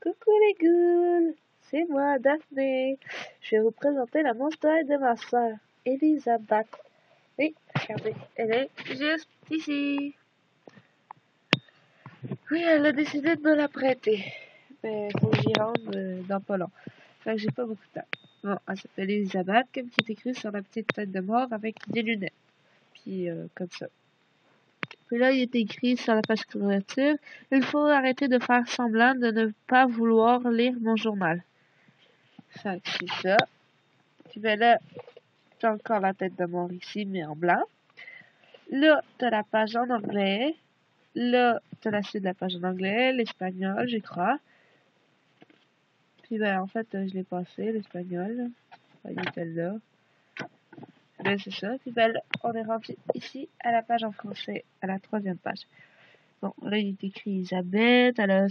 Coucou les ghouls, c'est moi, Daphné. Je vais vous présenter la montagne de ma sœur, Elisabeth. Oui, regardez, elle est juste ici. Oui, elle a décidé de me la prêter. Mais faut que j'y rende dans pas long. Fait que j'ai pas beaucoup de temps. Bon, elle s'appelle Elisabeth, comme qui est écrit sur la petite tête de mort avec des lunettes. Puis comme ça. Puis là, il est écrit sur la page couverture, il faut arrêter de faire semblant de ne pas vouloir lire mon journal. Fait que c'est ça. Puis ben là, t'as encore la tête de mort ici, mais en blanc. Là, t'as la page en anglais. Là, t'as la suite de la page en anglais, l'espagnol, je crois. Puis ben, en fait, je l'ai passé, l'espagnol. Il était là. Ben, c'est ça. Puis ben, là, on est rendu ici à la page en français, à la 3e page. Bon, là, il est écrit Elisabeth, elle a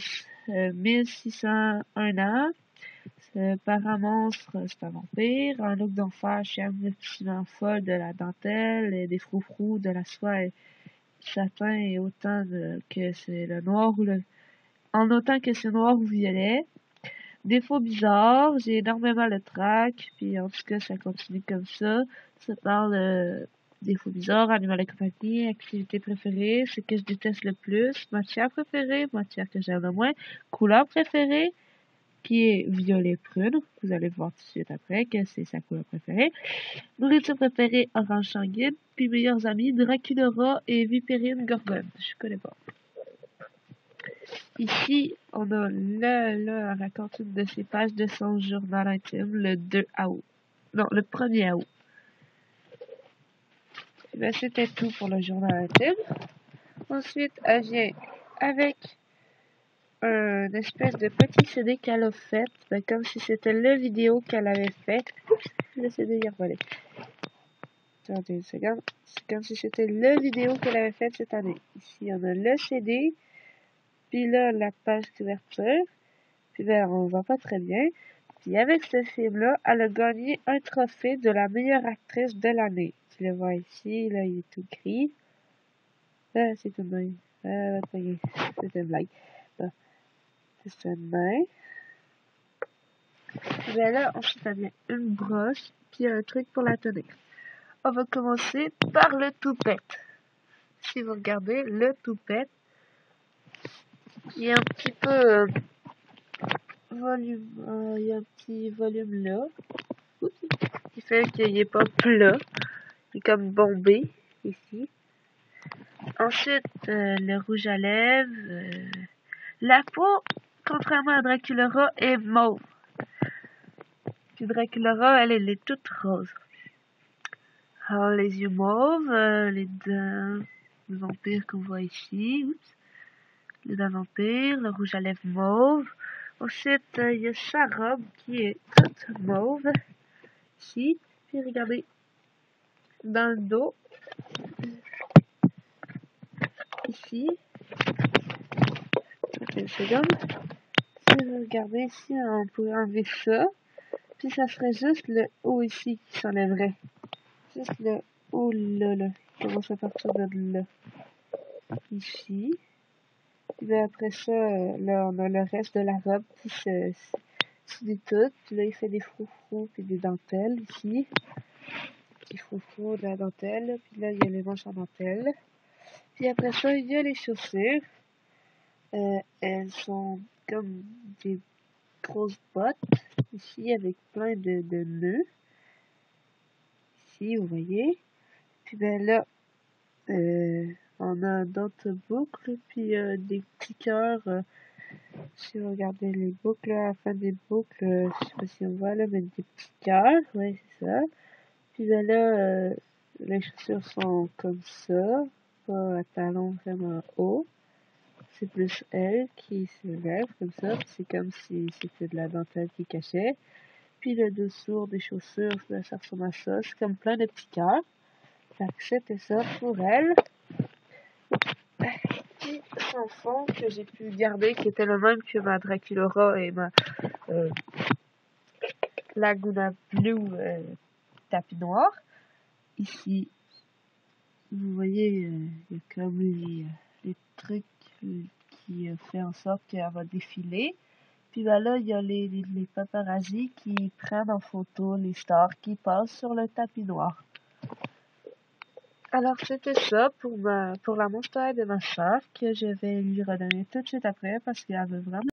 1601 ans. Paramonstre, c'est un vampire. Un look d'enfer, chien absolument folle, de la dentelle, et des froufrous, de la soie et du satin, et que c'est le noir ou en autant que c'est noir ou violet. Défaut bizarre, j'ai énormément le trac, puis en tout cas, ça continue comme ça. Ça parle défaut bizarre, animal de compagnie, activité préférée, ce que je déteste le plus, matière préférée, matière que j'aime le moins, couleur préférée, qui est violet prune. Vous allez voir tout de suite après que c'est sa couleur préférée. Nourriture préférée, orange sanguine. Puis meilleurs amis, Draculaura et Vipérine Gorgone. Je connais pas. Ici, on a elle raconte une de ses pages de son journal intime le 2 août. Non, le 1er août. Ben, c'était tout pour le journal intime. Ensuite, elle vient avec une espèce de petit CD qu'elle a fait, ben, comme si c'était la vidéo qu'elle avait fait. Oups, le CD est revolé. Attendez une seconde. C'est comme si c'était la vidéo qu'elle avait faite cette année. Ici, on a le CD, puis là, la page couverture. Puis ben, on voit pas très bien. Puis avec ce film-là, elle a gagné un trophée de la meilleure actrice de l'année. Tu le vois ici, là, il est tout gris. Ah, c'est une main. Ah, c'est une blague. Bon. C'est une main. Puis ben là, ensuite, elle vient une brosse, puis un truc pour la tenir. On va commencer par le toupette. Si vous regardez le toupette, il y a un petit peu volume, il y a un petit volume là, qui fait qu'il n'est pas plat, il est comme bombé ici. Ensuite, le rouge à lèvres, la peau, contrairement à Draculaura, est mauve. Puis Draculaura, elle est toute rose. Alors, les yeux mauves, les dents de vampire qu'on voit ici, oups. Le dents vampire, le rouge à lèvres mauve. Ensuite, il y a sa robe qui est toute mauve, ici. Puis regardez, dans le dos, ici. Une seconde. Si vous regardez ici, on pourrait enlever ça. Puis ça serait juste le haut ici qui s'enlèverait. Juste le haut là. Qui commence à partir de là. Ici. Puis là, après ça, là, on a le reste de la robe qui se dit tout. Puis là, il fait des froufrous puis des dentelles ici. Des froufrous, de la dentelle. Puis là, il y a les manches en dentelle. Puis après ça, il y a les chaussures. Elles sont comme des grosses bottes. Ici, avec plein de nœuds. Ici, vous voyez. Puis ben là, on a d'autres boucles, puis des petits cœurs. Si vous regardez les boucles, à la fin des boucles, je sais pas si on voit là, mais des petits cœurs. Ouais, c'est ça. Puis ben là, les chaussures sont comme ça, pas à talons vraiment hauts. C'est plus elle qui se lève comme ça. C'est comme si c'était de la dentelle qui cachait. Puis le dessous des chaussures, ça ressemble à ça. C'est comme plein de petits cœurs. Fait que c'était ça pour elle. Puis son fond que j'ai pu garder, qui était le même que ma Draculaura et ma Laguna Blue tapis noir. Ici, vous voyez, il y a comme les trucs qui fait en sorte qu'elle va défiler. Puis ben là, il y a les paparazzis qui prennent en photo les stars qui passent sur le tapis noir. Alors c'était ça pour la montre de ma soeur que je vais lui redonner tout de suite après parce qu'elle veut vraiment